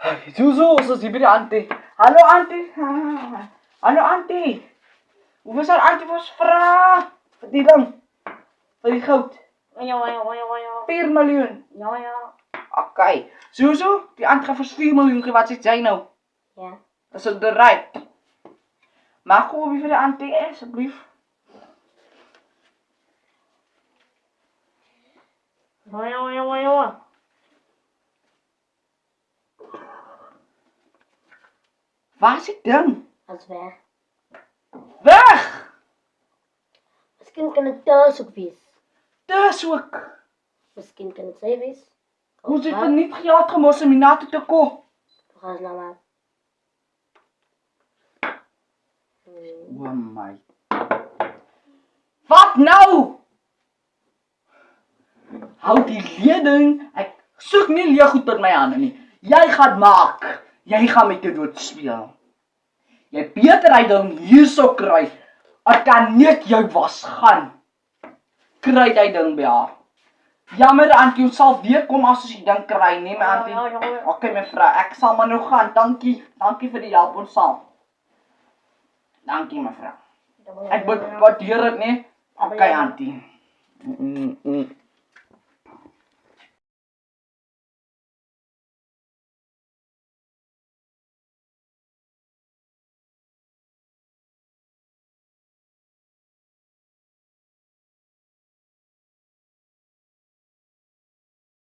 Susu, ons is hier by die auntie. Hallo auntie. Hallo auntie. Hoeveel sal auntie vir ons vra? Vir die ding. Vir die goud. 4 miljoen. Okay. Susu, die auntie gaan vir ons 4 miljoen gee. Wat sê jy nou? Ja. Is dit reg? Mag ek vir die auntie asseblief? Waar is die ding? Dat is weg. Weg! Misschien kan het thuis ook wees. Dis ook. Misschien kan het zij wees. Ons het niet geld gemors om die natte te koop. We gaan nou maar. O my. Wat nou? Hou die leding. Ek soek nie leeggoed met my hande nie. Jy gaan maak. Jy gaan met jou dood speel. Jy beter hy dan hierso kry. Ek kan net jou was gaan. Kry hy ding by haar. Jammer auntie, ons sal weer kom as ons die ding kry, nee my auntie. Okay mevrou, ek sal maar nou gaan. Dankie. Dankie vir die help ons saam. Dankie mevrou. Ek waardeer dit, nee. Okay auntie.